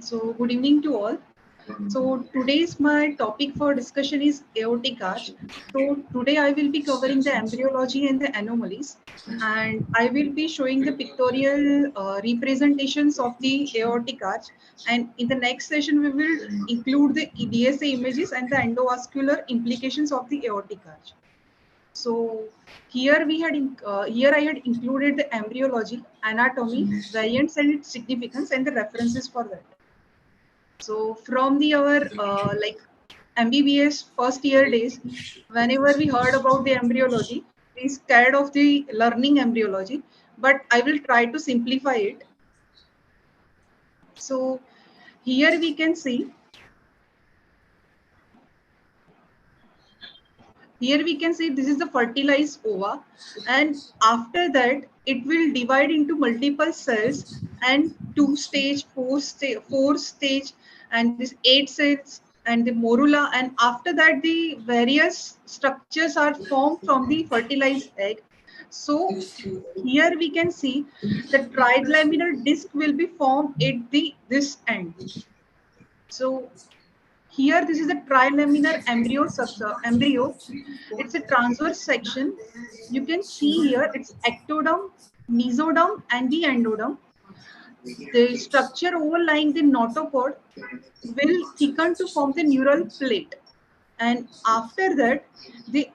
So good evening to all. So today's my topic for discussion is aortic arch. So today I will be covering the embryology and the anomalies, and I will be showing the pictorial representations of the aortic arch. And in the next session, we will include the DSA images and the endovascular implications of the aortic arch. So here I had included the embryology, anatomy, variants and its significance, and the references for that. So from the our like MBBS first year days, whenever we heard about the embryology, we scared of the learning embryology, but I will try to simplify it. So here we can see, this is the fertilized ova, and after that it will divide into multiple cells and four stage, and this 8 cells and the morula, and after that the various structures are formed from the fertilized egg. So here we can see the trilaminar disc will be formed at the this end. So here, this is a trilaminar embryo. It's a transverse section. You can see here it's ectoderm, mesoderm, and the endoderm. The structure overlying the notochord will thicken to form the neural plate. And after that, the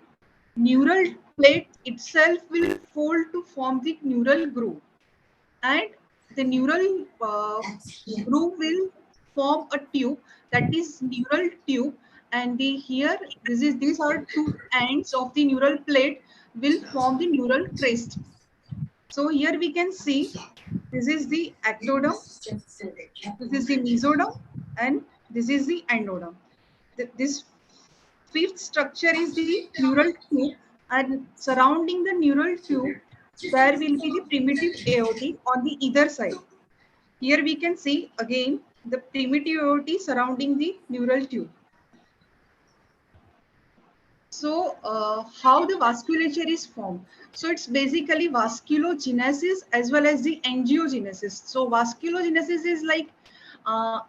neural plate itself will fold to form the neural groove. And the neural groove will form a tube, that is neural tube, and these are two ends of the neural plate will form the neural crest. So here we can see this is the ectoderm, this is the mesoderm, and this is the endoderm. This fifth structure is the neural tube, and surrounding the neural tube there will be the primitive aortic on the either side. Here we can see again the primitive aorta surrounding the neural tube. So how the vasculature is formed? So it's basically vasculogenesis as well as the angiogenesis. So vasculogenesis is like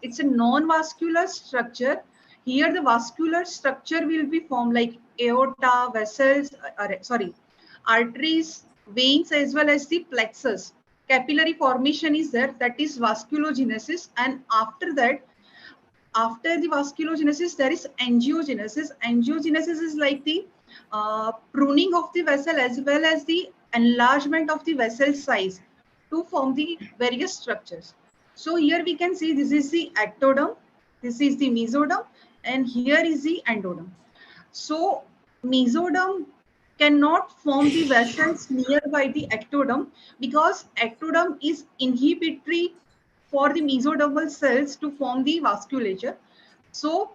it's a non-vascular structure. Here the vascular structure will be formed like aorta, vessels, arteries, veins as well as the plexus. Capillary formation is there, that is vasculogenesis, and after the vasculogenesis there is angiogenesis is like the pruning of the vessel as well as the enlargement of the vessel size to form the various structures. So here we can see this is the ectoderm, this is the mesoderm, and here is the endoderm. So mesoderm cannot form the vessels nearby the ectoderm because ectoderm is inhibitory for the mesodermal cells to form the vasculature. So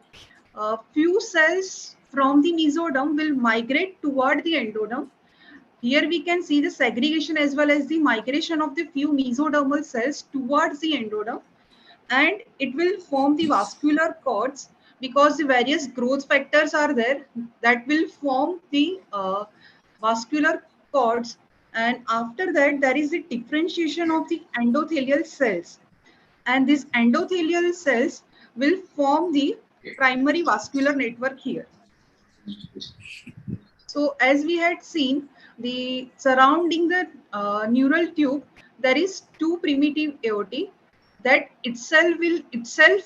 few cells from the mesoderm will migrate toward the endoderm. Here we can see the segregation as well as the migration of the few mesodermal cells towards the endoderm, and it will form the vascular cords because the various growth factors are there that will form the vascular cords. And after that there is the differentiation of the endothelial cells, and these endothelial cells will form the primary vascular network here. So as we had seen, the surrounding the neural tube, there is two primitive aorta that itself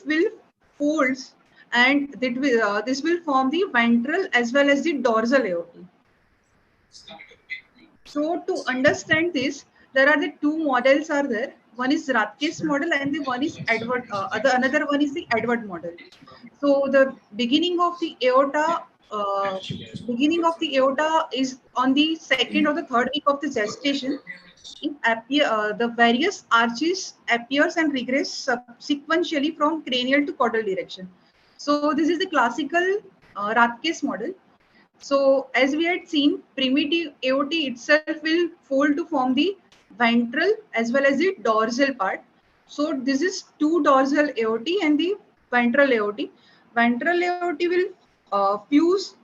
will folds, and this will form the ventral as well as the dorsal aorta. So to understand this, there are the two models are there. One is Rathke's model and the one is another one is the Edward model. So the beginning of the aorta is on the second or the third week of the gestation. The various arches appears and regress sequentially from cranial to caudal direction. So this is the classical Rathke's model. So as we had seen, primitive aorta itself will fold to form the ventral as well as the dorsal part. So this is two dorsal aorta and the ventral aorta. Ventral aorta will fuse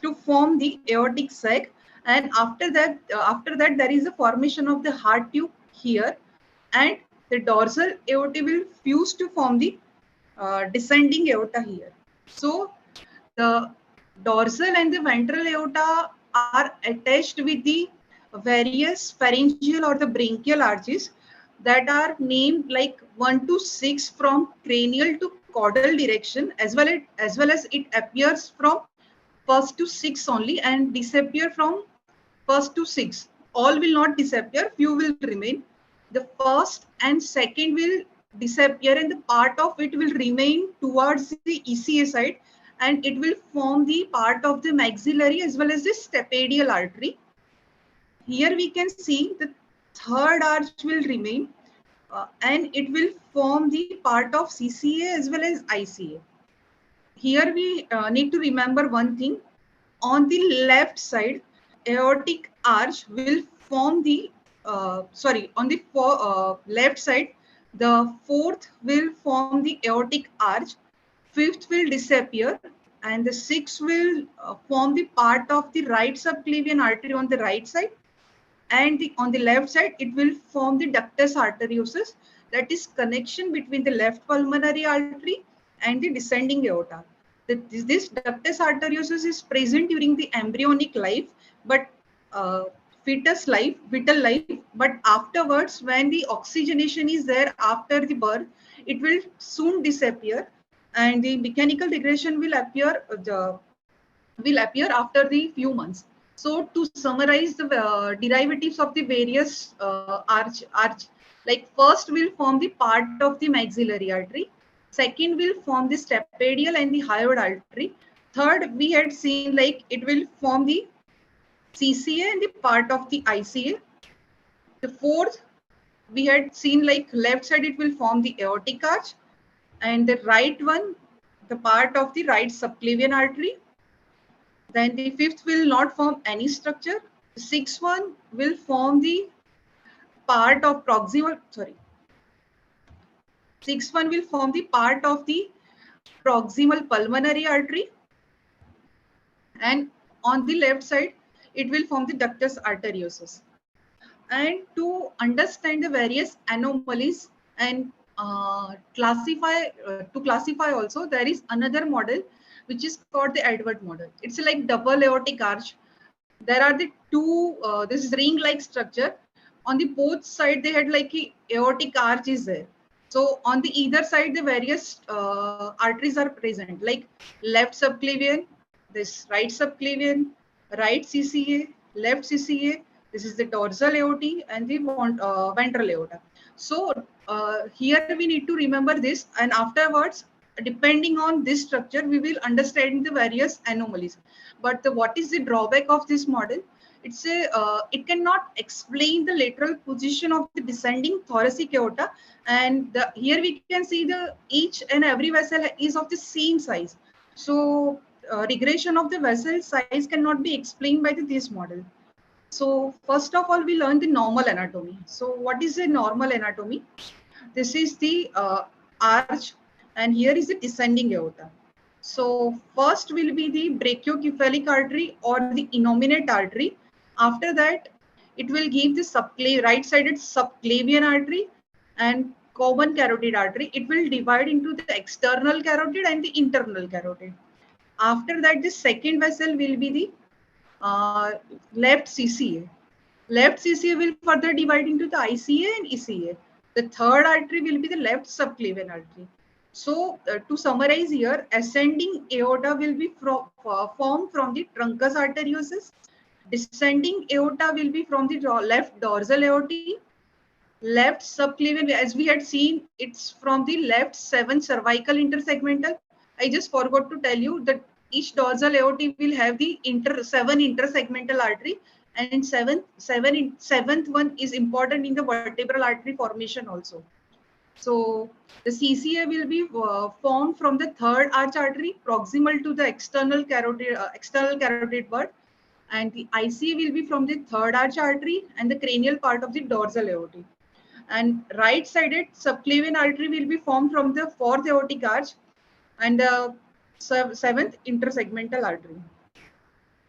to form the aortic sac, and after that there is a formation of the heart tube here, and the dorsal aorta will fuse to form the descending aorta here. So the dorsal and the ventral aorta are attached with the various pharyngeal or the branchial arches that are named like 1 to 6 from cranial to caudal direction, as well as it appears from first to 6 only and disappear from first to 6. All will not disappear, few will remain. The first and second will disappear and the part of it will remain towards the ECA side, and it will form the part of the maxillary as well as the stapedial artery. Here we can see the third arch will remain and it will form the part of CCA as well as ICA. Here we need to remember one thing. On the left side, aortic arch will form the, on the left side, the fourth will form the aortic arch, fifth will disappear, and the sixth will form the part of the right subclavian artery on the right side, and on the left side it will form the ductus arteriosus, that is connection between the left pulmonary artery and the descending aorta. This ductus arteriosus is present during the embryonic life, but vital life, but afterwards when the oxygenation is there after the birth, it will soon disappear and the mechanical regression will appear after the few months. So to summarize the derivatives of the various arch, like first will form the part of the maxillary artery, second will form the stapedial and the hyoid artery, third we had seen like it will form the CCA and the part of the ICA, the fourth we had seen like left side it will form the aortic arch, and the right one the part of the right subclavian artery. Then the fifth will not form any structure. The sixth one will form the part of sixth one will form the part of the proximal pulmonary artery. And on the left side, it will form the ductus arteriosus. And to understand the various anomalies and to classify also, there is another model which is called the Edward model. It's like double aortic arch. There are the two, this ring-like structure. On the both side, they had like a aortic arch is there. So on the either side, the various arteries are present, like left subclavian, this right subclavian, right CCA, left CCA. This is the dorsal aorta and the ventral aorta. So here we need to remember this, and afterwards, depending on this structure, we will understand the various anomalies. But what is the drawback of this model? It cannot explain the lateral position of the descending thoracic aorta, and here we can see the each and every vessel is of the same size. So regression of the vessel size cannot be explained by this model. So first of all, we learn the normal anatomy. So what is the normal anatomy? This is the arch, and here is the descending aorta. So first will be the brachiocephalic artery or the innominate artery. After that, it will give the right-sided subclavian artery and common carotid artery. It will divide into the external carotid and the internal carotid. After that, the second vessel will be the left CCA. Left CCA will further divide into the ICA and ECA. The third artery will be the left subclavian artery. So to summarize here, ascending aorta will be formed from the truncus arteriosus. Descending aorta will be from the left dorsal aorta. Left subclavian, as we had seen, it's from the left 7 cervical intersegmental. I just forgot to tell you that each dorsal aorta will have the 7 intersegmental artery, and seventh one is important in the vertebral artery formation also. So the CCA will be formed from the third arch artery proximal to the external carotid bud, and the ICA will be from the third arch artery and the cranial part of the dorsal aorta. And right-sided subclavian artery will be formed from the fourth aortic arch and the 7th intersegmental artery.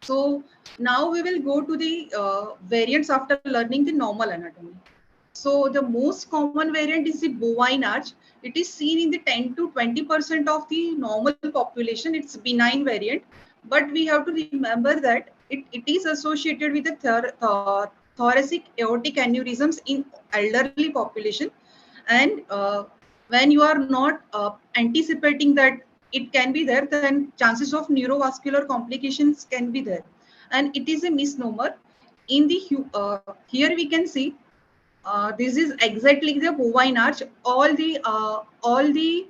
So now we will go to the variants after learning the normal anatomy. So the most common variant is the bovine arch. It is seen in the 10 to 20% of the normal population. It's benign variant, but we have to remember that it is associated with the thoracic aortic aneurysms in elderly population. And when you are not anticipating that it can be there, then chances of neurovascular complications can be there. And it is a misnomer. In the here we can see this is exactly the bovine arch. All the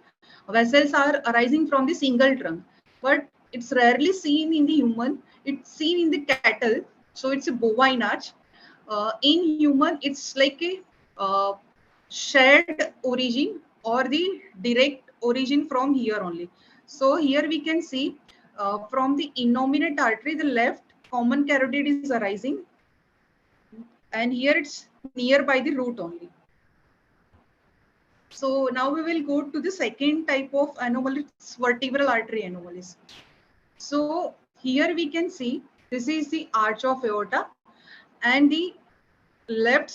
vessels are arising from the single trunk, but it's rarely seen in the human. It's seen in the cattle, so it's a bovine arch. In human, it's like a shared origin or the direct origin from here only. So here we can see from the innominate artery, the left common carotid is arising, and here it's nearby the root only. So now we will go to the second type of anomalies, vertebral artery anomalies. So here we can see this is the arch of aorta, and the left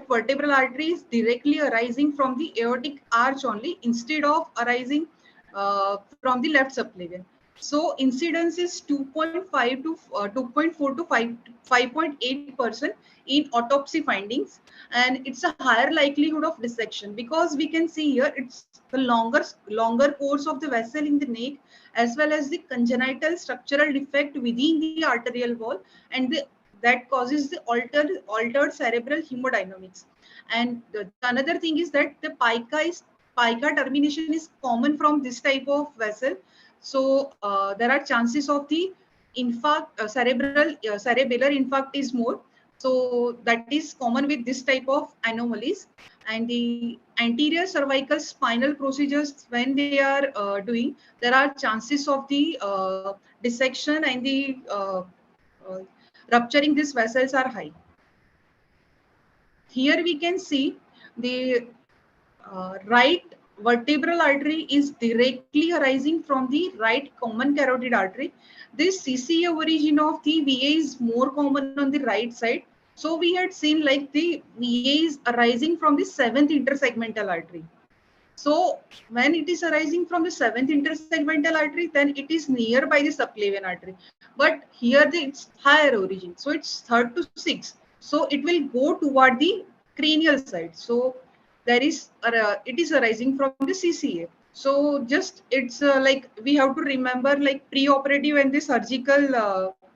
vertebral artery is directly arising from the aortic arch only instead of arising from the left subclavian. So incidence is 2.5 to 2.4 to 5.8% in autopsy findings, and it's a higher likelihood of dissection because we can see here it's the longer course of the vessel in the neck, as well as the congenital structural defect within the arterial wall, and that causes the altered cerebral hemodynamics. And the another thing is that the pica termination is common from this type of vessel. So there are chances of the infarct, cerebellar infarct is more. So that is common with this type of anomalies. And the anterior cervical spinal procedures, when they are doing, there are chances of the dissection and the uh, rupturing these vessels are high. Here we can see the right vertebral artery is directly arising from the right common carotid artery. This CCA origin of the VA is more common on the right side. So we had seen like the VA is arising from the seventh intersegmental artery. So when it is arising from the seventh intersegmental artery, then it is nearby the subclavian artery. But here it's higher origin. So it's third to sixth. So it will go toward the cranial side. So there is it is arising from the CCA. So just it's like we have to remember like preoperative and the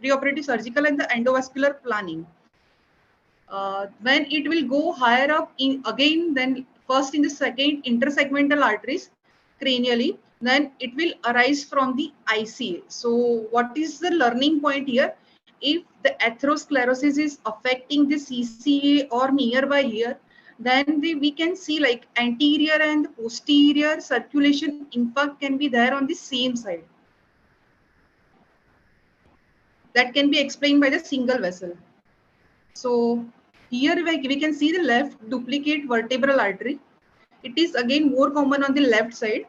preoperative surgical and the endovascular planning. When it will go higher up in again, then first in the second intersegmental arteries cranially, then it will arise from the ICA. So what is the learning point here? If the atherosclerosis is affecting the CCA or nearby here, then we can see like anterior and posterior circulation infarct can be there on the same side. That can be explained by the single vessel. So here we can see the left duplicate vertebral artery. It is again more common on the left side.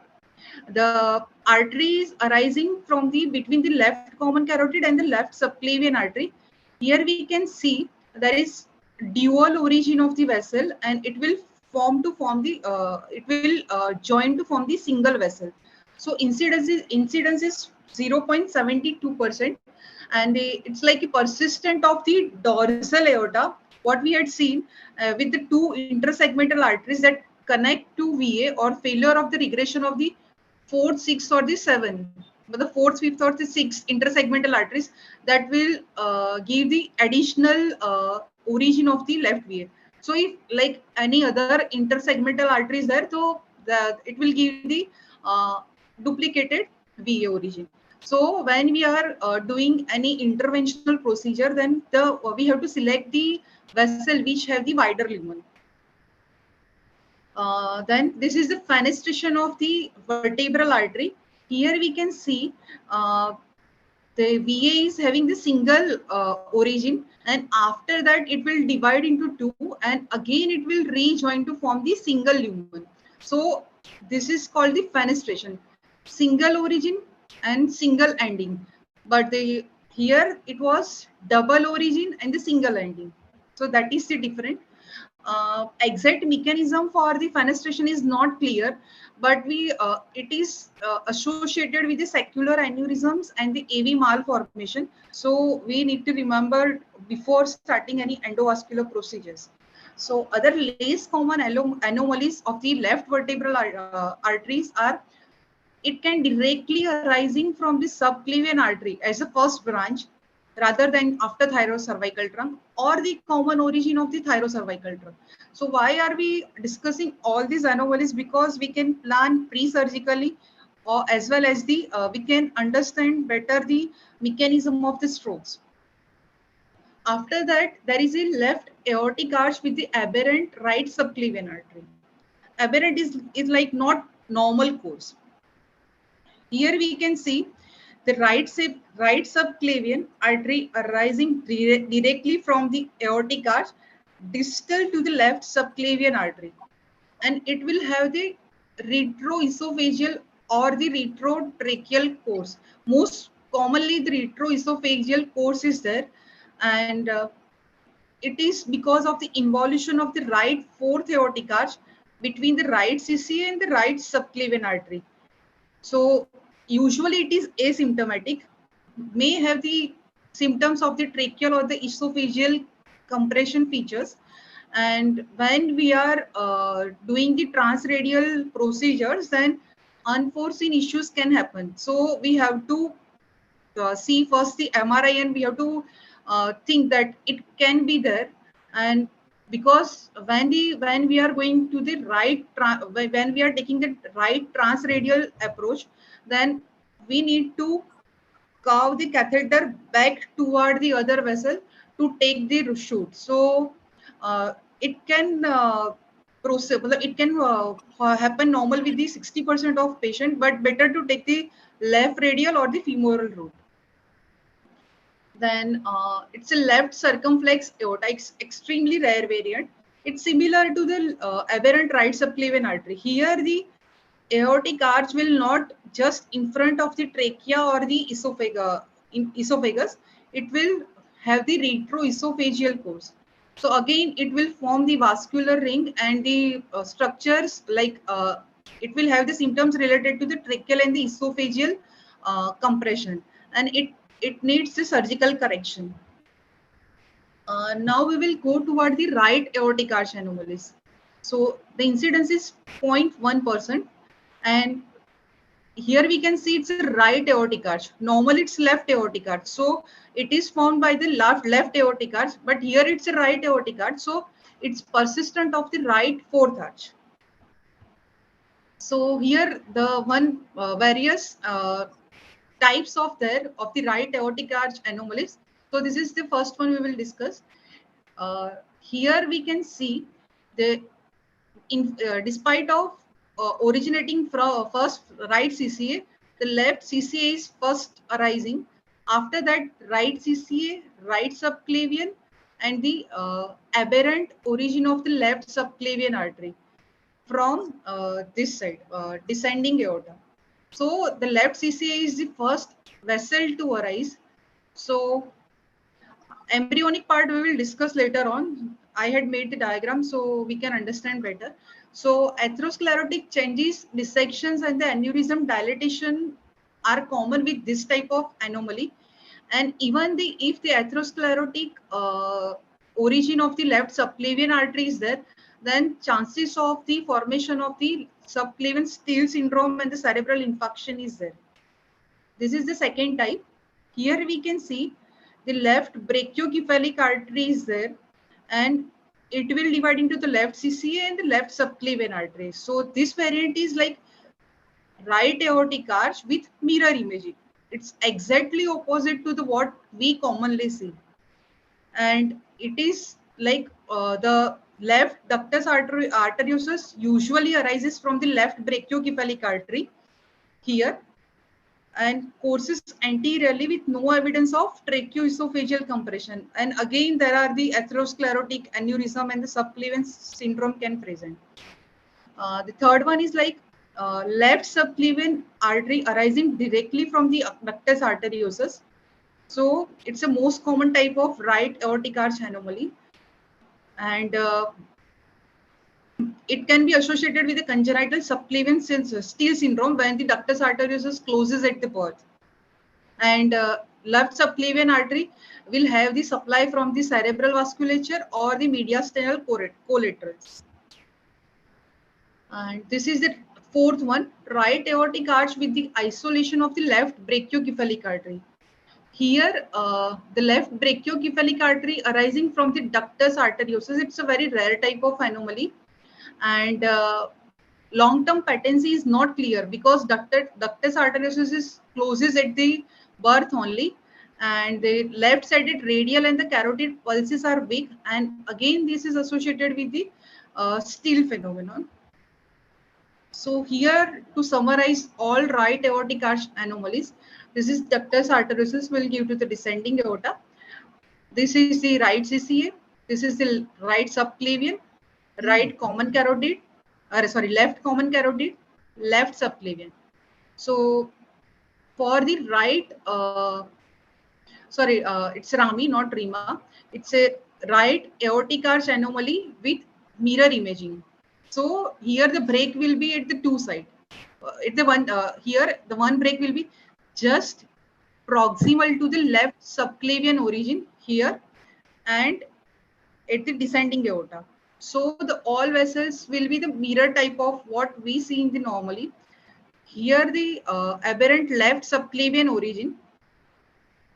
The artery is arising from the between the left common carotid and the left subclavian artery. Here we can see there is dual origin of the vessel, and it will join to form the single vessel. So incidence is 0.72%, and it's like a persistent of the dorsal aorta. What we had seen with the two intersegmental arteries that connect to VA, or failure of the regression of the fourth, sixth, or the seventh, but the fourth, fifth, or the sixth intersegmental arteries that will give the additional origin of the left VA. So if like any other intersegmental arteries there, so it will give the duplicated VA origin. So when we are doing any interventional procedure, then we have to select the vessel which have the wider lumen. Then this is the fenestration of the vertebral artery. Here we can see the VA is having the single origin, and after that it will divide into two, and again it will rejoin to form the single lumen. So this is called the fenestration, single origin and single ending. But here it was double origin and the single ending. So that is the difference. Exact mechanism for the fenestration is not clear, but it is associated with the saccular aneurysms and the AV malformation. So we need to remember before starting any endovascular procedures. So other less common anomalies of the left vertebral arteries are, it can directly arising from the subclavian artery as a first branch rather than after thyrocervical trunk, or the common origin of the thyrocervical trunk. So why are we discussing all these anomalies? Because we can plan pre-surgically, or as well as the we can understand better the mechanism of the strokes. After that, there is a left aortic arch with the aberrant right subclavian artery. Aberrant is like not normal course. Here we can see the right subclavian artery arising directly from the aortic arch distal to the left subclavian artery, and it will have the retroesophageal or the retrotracheal course. Most commonly the retroesophageal course is there, and it is because of the involution of the right fourth aortic arch between the right CCA and the right subclavian artery. So usually it is asymptomatic, may have the symptoms of the tracheal or the esophageal compression features. And when we are doing the transradial procedures, then unforeseen issues can happen. So we have to see first the MRI, and we have to think that it can be there. And because when we are going to the when we are taking the right transradial approach, then we need to curve the catheter back toward the other vessel to take the shoot. So it can proceed, it can happen normal with the 60% of patient, but better to take the left radial or the femoral route. Then it's a left circumflex aorta. It's extremely rare variant. It's similar to the aberrant right subclavian artery. Here the aortic arch will not just in front of the trachea or the esophagus. It will have the retroesophageal course. So again, it will form the vascular ring, and the structures like it will have the symptoms related to the tracheal and the esophageal compression, and it needs the surgical correction. Now we will go toward the right aortic arch anomalies. So the incidence is 0.1%, and here we can see it's a right aortic arch. Normally it's left aortic arch. So it is formed by the left aortic arch, but here it's a right aortic arch. So it's persistent of the right fourth arch. So here the various types of the right aortic arch anomalies. So this is the first one we will discuss. Here we can see the despite of originating from first right CCA, the left CCA is first arising. After that, right CCA, right subclavian, and the aberrant origin of the left subclavian artery from this side, descending aorta. So the left CCA is the first vessel to arise. So embryonic part we will discuss later on. I had made the diagram so we can understand better. So atherosclerotic changes, dissections, and the aneurysm dilatation are common with this type of anomaly. And even if the atherosclerotic origin of the left subclavian artery is there, then chances of the formation of the subclavian steal syndrome and the cerebral infarction is there. This is the second type. Here we can see the left brachiocephalic artery is there, and it will divide into the left CCA and the left subclavian artery. So this variant is like right aortic arch with mirror imaging. It's exactly opposite to the what we commonly see, and it is like the left ductus arteriosus usually arises from the left brachiocephalic artery here, and courses anteriorly with no evidence of tracheoesophageal compression. And again, there are the atherosclerotic aneurysm and the subclavian syndrome can present. The third one is like left subclavian artery arising directly from the ductus arteriosus. So it's a most common type of right aortic arch anomaly. And it can be associated with the congenital subclavian steal syndrome when the ductus arteriosus closes at the birth. And left subclavian artery will have the supply from the cerebral vasculature or the mediastinal collaterals. And this is the fourth one, right aortic arch with the isolation of the left brachiocephalic artery. Here, the left brachiocephalic artery arising from the ductus arteriosus, it's a very rare type of anomaly. And long-term patency is not clear because ductus arteriosus is closes at the birth only, and the left-sided radial and the carotid pulses are weak, and again this is associated with the steal phenomenon. So here, to summarize all right aortic arch anomalies, this is ductus arteriosus will give to the descending aorta. This is the right CCA. This is the right subclavian, right common carotid, left common carotid, left subclavian. So for the right, it's Rami, not Rima. It's a right aortic arch anomaly with mirror imaging. So here the break will be at the two side. Here the one break will be just proximal to the left subclavian origin here and at the descending aorta. So the all vessels will be the mirror type of what we see in the normally. Here the aberrant left subclavian origin,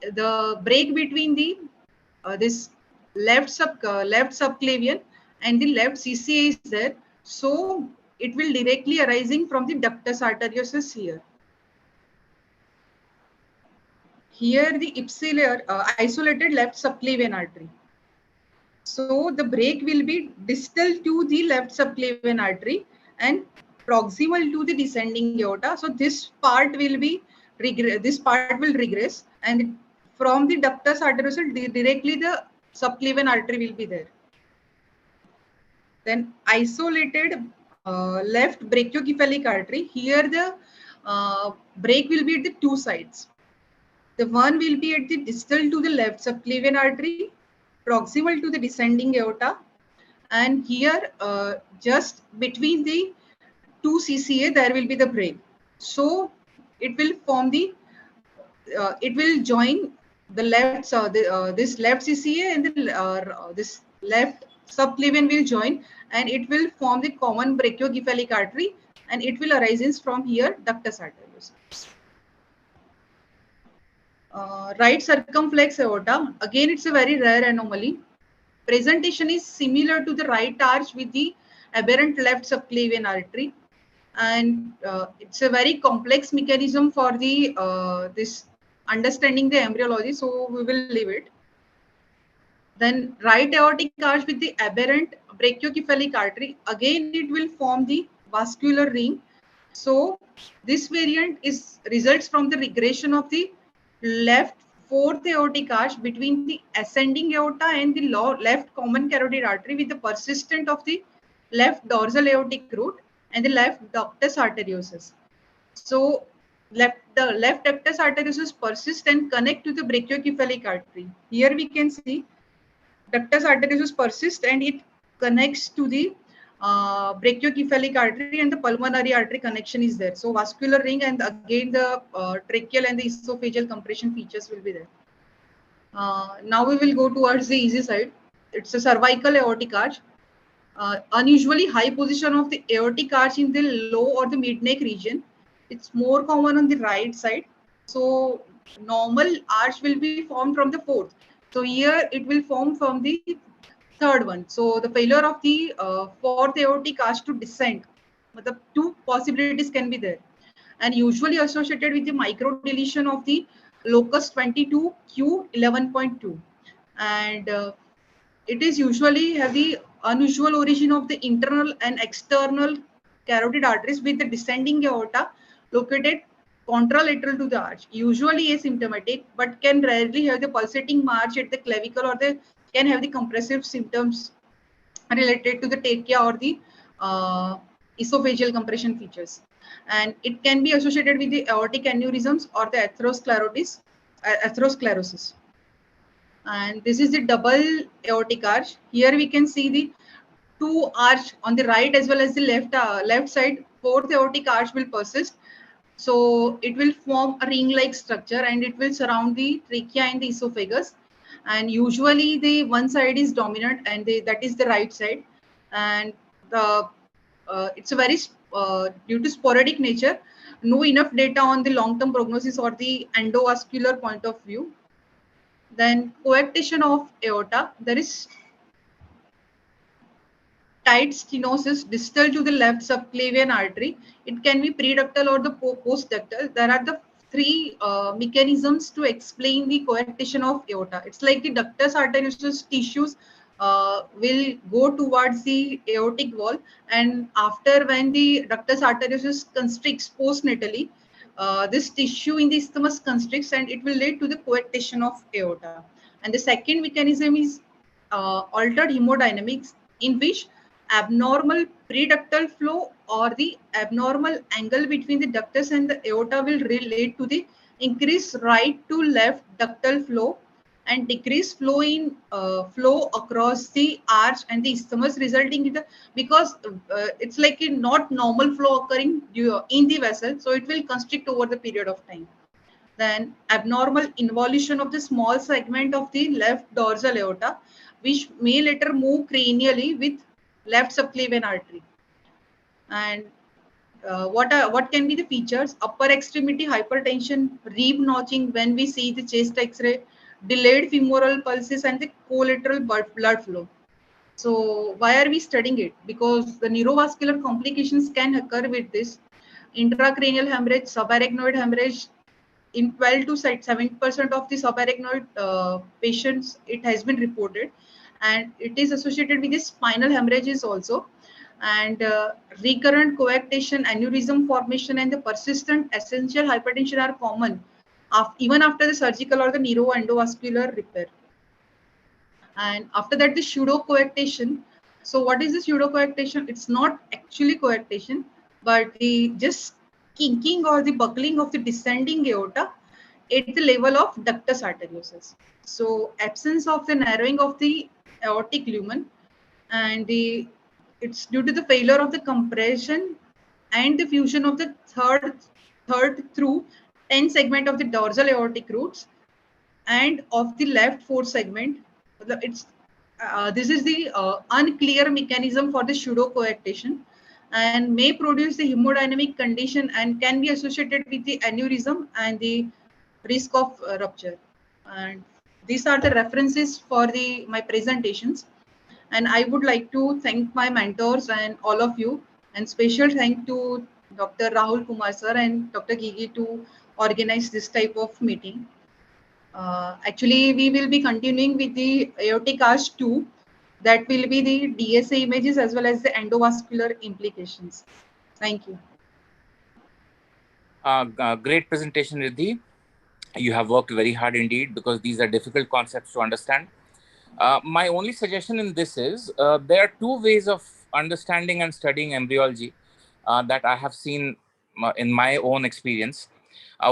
the break between the this left subclavian and the left CCA is there. So it will directly arising from the ductus arteriosus here. Here the ipsilar isolated left subclavian artery. So the break will be distal to the left subclavian artery and proximal to the descending aorta. So this part will be regress, and from the ductus arteriosus directly the subclavian artery will be there. Then isolated left brachiocephalic artery. Here the break will be at the two sides. The one will be at the distal to the left subclavian artery, proximal to the descending aorta, and here just between the two CCA there will be the break. So it will form the it will join the left this left CCA and the this left subclavian will join, and it will form the common brachiocephalic artery, and it will arise from here ductus arteriosus. Right circumflex aorta, again it's a very rare anomaly. Presentation is similar to the right arch with the aberrant left subclavian artery, and it's a very complex mechanism for the this understanding the embryology, so we will leave it. Then right aortic arch with the aberrant brachiocephalic artery, again it will form the vascular ring. So this variant is results from the regression of the left fourth aortic arch between the ascending aorta and the left common carotid artery with the persistent of the left dorsal aortic root and the left ductus arteriosus. So the left ductus arteriosus persist and connect to the brachiocephalic artery. Here we can see ductus arteriosus persist and it connects to the brachiocephalic artery, and the pulmonary artery connection is there. So vascular ring, and again the tracheal and the esophageal compression features will be there. Now we will go towards the easy side. It's a cervical aortic arch. Unusually high position of the aortic arch in the low or the mid neck region. It's more common on the right side. So normal arch will be formed from the fourth. So here it will form from the third one. So the failure of the fourth aortic arch to descend, the two possibilities can be there, and usually associated with the micro deletion of the locus 22q11.2, and it is usually have the unusual origin of the internal and external carotid arteries with the descending aorta located contralateral to the arch, usually asymptomatic, but can rarely have the pulsating march at the clavicle, or they can have the compressive symptoms related to the trachea or the esophageal compression features. And it can be associated with the aortic aneurysms or the atherosclerosis. And this is the double aortic arch. Here we can see the two arch on the right as well as the left side, fourth aortic arch will persist. So it will form a ring-like structure and it will surround the trachea and the esophagus. And usually the one side is dominant and that is the right side. And the it's a very due to sporadic nature, no enough data on the long-term prognosis or the endovascular point of view. Then coarctation of aorta, there is tight stenosis distal to the left subclavian artery. It can be preductal or the postductal. There are the three mechanisms to explain the coarctation of aorta. It's like the ductus arteriosus tissues will go towards the aortic wall, and after when the ductus arteriosus constricts postnatally, this tissue in the isthmus constricts and it will lead to the coarctation of aorta. And the second mechanism is altered hemodynamics, in which abnormal preductal flow or the abnormal angle between the ductus and the aorta will relate to the increased right to left ductal flow and decreased flow in flow across the arch and the isthmus, resulting in the, because it's like a not normal flow occurring in the vessel, so it will constrict over the period of time. Then abnormal involution of the small segment of the left dorsal aorta, which may later move cranially with left subclavian artery. And what can be the features? Upper extremity hypertension, rib notching when we see the chest X-ray, delayed femoral pulses, and the collateral blood flow. So why are we studying it? Because the neurovascular complications can occur with this. Intracranial hemorrhage, subarachnoid hemorrhage, in 12 to 7% of the subarachnoid patients, it has been reported, and it is associated with the spinal hemorrhages also. And recurrent coarctation, aneurysm formation, and the persistent essential hypertension are common even after the surgical or the neuroendovascular repair. And after that, the pseudocoarctation. So what is the pseudocoarctation? It's not actually coarctation, but the just kinking or the buckling of the descending aorta at the level of ductus arteriosus. So absence of the narrowing of the aortic lumen, and it's due to the failure of the compression and the fusion of the third through 10 segment of the dorsal aortic roots and of the left fourth segment. It's this is the unclear mechanism for the pseudocoarctation and may produce the hemodynamic condition and can be associated with the aneurysm and the risk of rupture. And these are the references for my presentations. And I would like to thank my mentors and all of you, and special thank to Dr. Rahul Kumar sir and Dr. Gigi to organize this type of meeting. Actually, we will be continuing with the aortic arch 2. That will be the DSA images as well as the endovascular implications. Thank you. Great presentation, Riddhi. You have worked very hard indeed, because these are difficult concepts to understand. My only suggestion in this is there are two ways of understanding and studying embryology that I have seen in my own experience.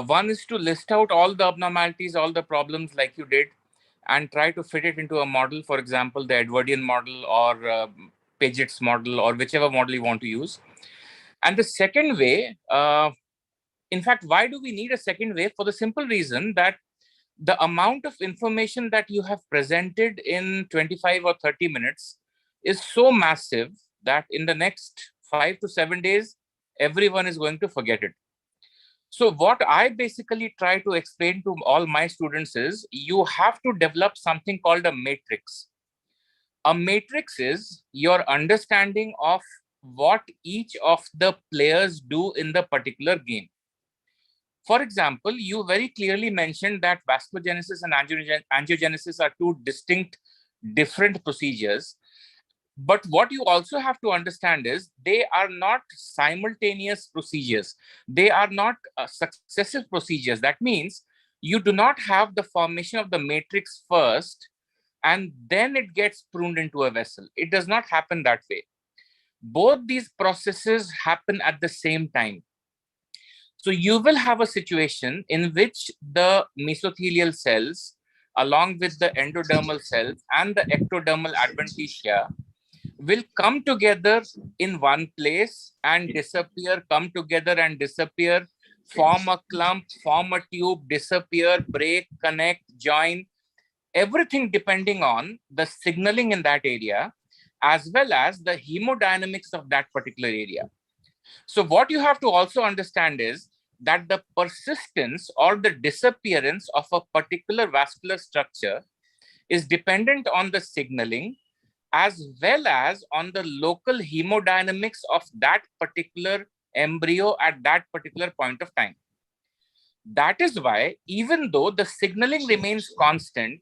One is to list out all the abnormalities, all the problems like you did, and try to fit it into a model, for example, the Edwardian model or Paget's model or whichever model you want to use. And the second way, in fact, why do we need a second way? For the simple reason that the amount of information that you have presented in 25 or 30 minutes is so massive that in the next 5 to 7 days, everyone is going to forget it. So what I basically try to explain to all my students is you have to develop something called a matrix. A matrix is your understanding of what each of the players do in the particular game. For example, you very clearly mentioned that vasculogenesis and angiogenesis are two distinct, different procedures. But what you also have to understand is they are not simultaneous procedures. They are not successive procedures. That means you do not have the formation of the matrix first and then it gets pruned into a vessel. It does not happen that way. Both these processes happen at the same time. So you will have a situation in which the mesothelial cells, along with the endodermal cells and the ectodermal adventitia, will come together in one place and disappear, come together and disappear, form a clump, form a tube, disappear, break, connect, join, everything depending on the signaling in that area, as well as the hemodynamics of that particular area. So what you have to also understand is that the persistence or the disappearance of a particular vascular structure is dependent on the signaling as well as on the local hemodynamics of that particular embryo at that particular point of time. That is why, even though the signaling remains constant,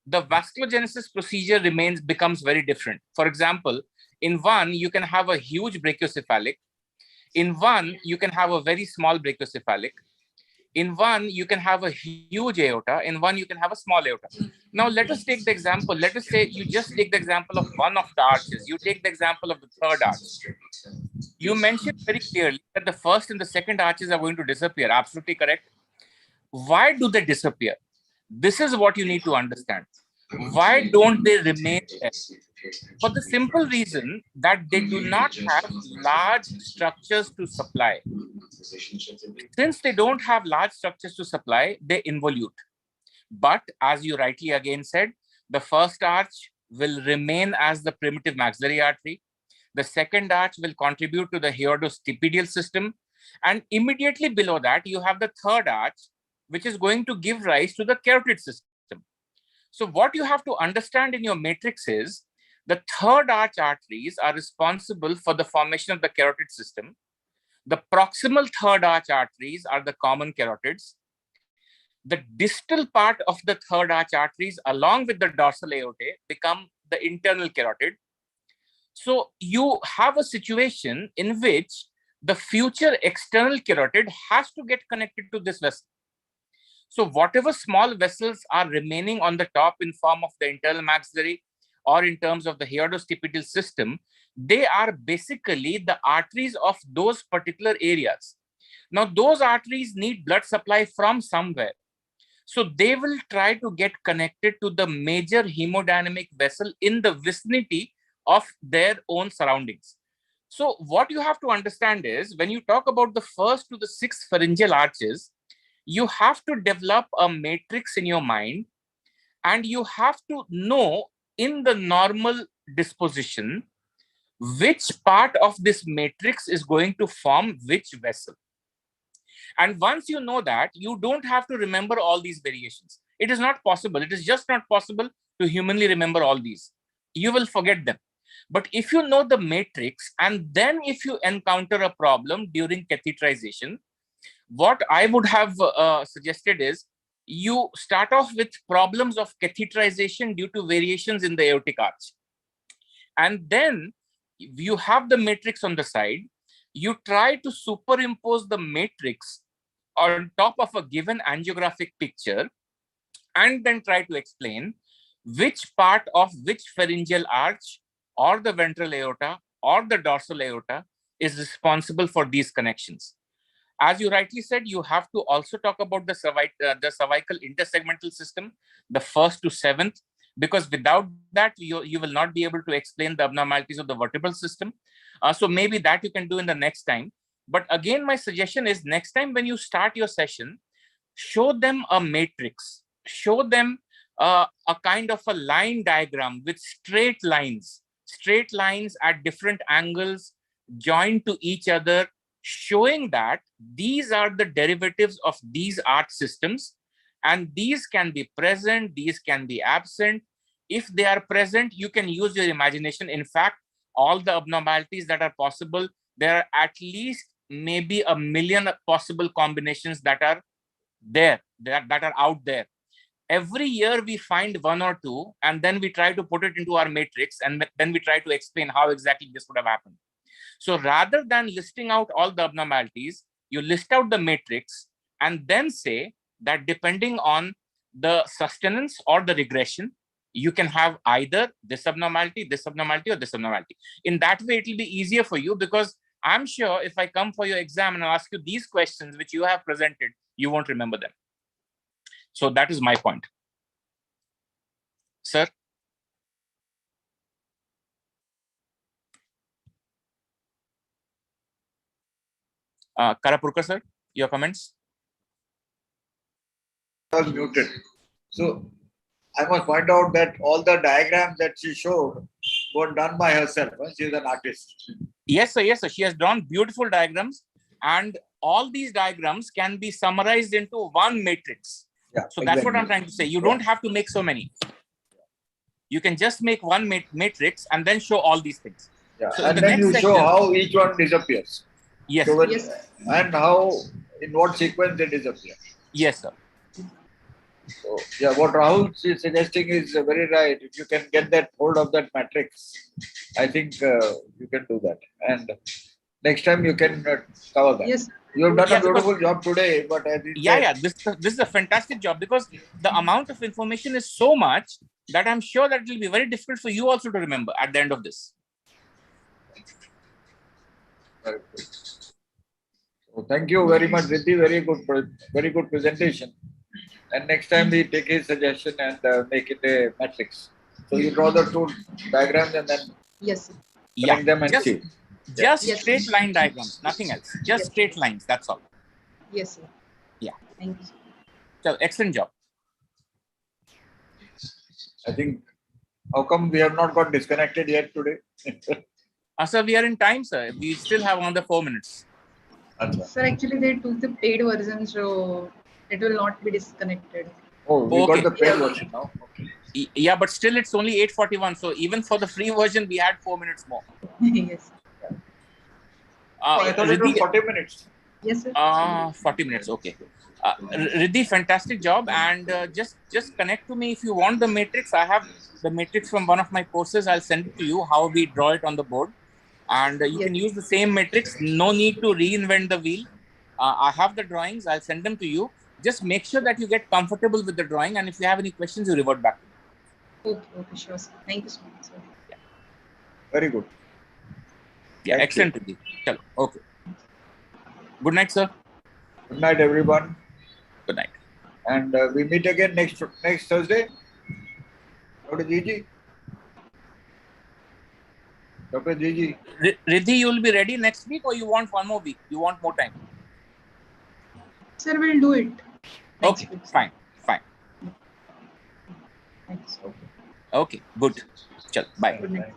the vasculogenesis procedure becomes very different. For example, in one, you can have a huge brachiocephalic. In one, you can have a very small brachiocephalic. In one, you can have a huge aorta. In one, you can have a small aorta. Now, let us take the example. Let us say you just take the example of one of the arches. You take the example of the third arch. You mentioned very clearly that the first and the second arches are going to disappear. Absolutely correct. Why do they disappear? This is what you need to understand. Why don't they remain there? For the simple reason that they do not have large structures to supply. Since they don't have large structures to supply, they involute. But as you rightly again said, the first arch will remain as the primitive maxillary artery. The second arch will contribute to the aortostipedial system. And immediately below that, you have the third arch, which is going to give rise to the carotid system. So what you have to understand in your matrix is the third arch arteries are responsible for the formation of the carotid system. The proximal third arch arteries are the common carotids. The distal part of the third arch arteries, along with the dorsal aortae, become the internal carotid. So you have a situation in which the future external carotid has to get connected to this vessel. So whatever small vessels are remaining on the top in form of the internal maxillary or in terms of the aortostipedial system, they are basically the arteries of those particular areas. Now, those arteries need blood supply from somewhere. So they will try to get connected to the major hemodynamic vessel in the vicinity of their own surroundings. So what you have to understand is when you talk about the first to the sixth pharyngeal arches, you have to develop a matrix in your mind, and you have to know in the normal disposition which part of this matrix is going to form which vessel. And once you know that, you don't have to remember all these variations. It is not possible. It is just not possible to humanly remember all these. You will forget them. But if you know the matrix, and then if you encounter a problem during catheterization, what I would have suggested is you start off with problems of catheterization due to variations in the aortic arch. And then you have the matrix on the side. You try to superimpose the matrix on top of a given angiographic picture, and then try to explain which part of which pharyngeal arch or the ventral aorta or the dorsal aorta is responsible for these connections. As you rightly said, you have to also talk about the cervical intersegmental system, the first to seventh, because without that, you will not be able to explain the abnormalities of the vertebral system. So maybe that you can do in the next time. But again, my suggestion is next time when you start your session, show them a matrix, show them a kind of a line diagram with straight lines at different angles joined to each other, showing that these are the derivatives of these arch systems, and these can be present, these can be absent. If they are present, you can use your imagination. In fact, all the abnormalities that are possible, there are at least maybe 1 million possible combinations that are there, that are out there. Every year we find one or two, and then we try to put it into our matrix, and then we try to explain how exactly this would have happened. So rather than listing out all the abnormalities, you list out the matrix and then say that depending on the sustenance or the regression, you can have either this abnormality, or this abnormality. In that way, it will be easier for you, because I'm sure if I come for your exam and ask you these questions which you have presented, you won't remember them. So that is my point. Sir? Karapurkar sir, your comments? I was muted. So I must point out that all the diagrams that she showed were done by herself. She is an artist. Yes, sir. Yes, sir. She has drawn beautiful diagrams, and all these diagrams can be summarized into one matrix. Yeah, so that's what I'm trying to say. You don't have to make so many. You can just make one matrix and then show all these things. Yeah. So and then you show how each one disappears. Yes. So when, Yes. And how, in what sequence they disappear. Yes, sir. So, yeah, what Rahul is suggesting is very right. If you can get that hold of that matrix, I think you can do that. And next time you can cover that. Yes. You have done a beautiful job today, but as you said, this is a fantastic job, because the amount of information is so much that I'm sure that it will be very difficult for you also to remember at the end of this. Very good. So thank you very much, Riddhi. Very good presentation. And next time we take his suggestion and make it a matrix. So you draw the two diagrams and then connect them and see. Just straight line diagrams, nothing else. Just straight lines. That's all. Yes, sir. Yeah. Thank you. So excellent job. I think, how come we have not got disconnected yet today? Sir, we are in time, sir. We still have another 4 minutes. Sir, actually they took the paid version, so it will not be disconnected. Oh, we got the paid version now. Okay. Yeah, but still it's only 8:41. So even for the free version, we had 4 minutes more. Yes. I thought it was 40 minutes. Yes, sir. 40 minutes. Okay. Riddhi, fantastic job. And just connect to me if you want the matrix. I have the matrix from one of my courses. I'll send it to you, how we draw it on the board. And you can use the same matrix. No need to reinvent the wheel. I have the drawings. I'll send them to you. Just make sure that you get comfortable with the drawing. And if you have any questions, you revert back to me. Okay, sure, sir. Thank you so much, sir. Yeah. Very good. Yeah, excellent, Riddhi. Chalo. Okay. Good night, sir. Good night, everyone. Good night. And we meet again next Thursday. Dr. Gigi. Dr. Gigi. Riddhi, you will be ready next week, or you want one more week? You want more time? Sir, we'll do it. Okay, fine. Thanks. Okay, good. Chalo, bye. Good night.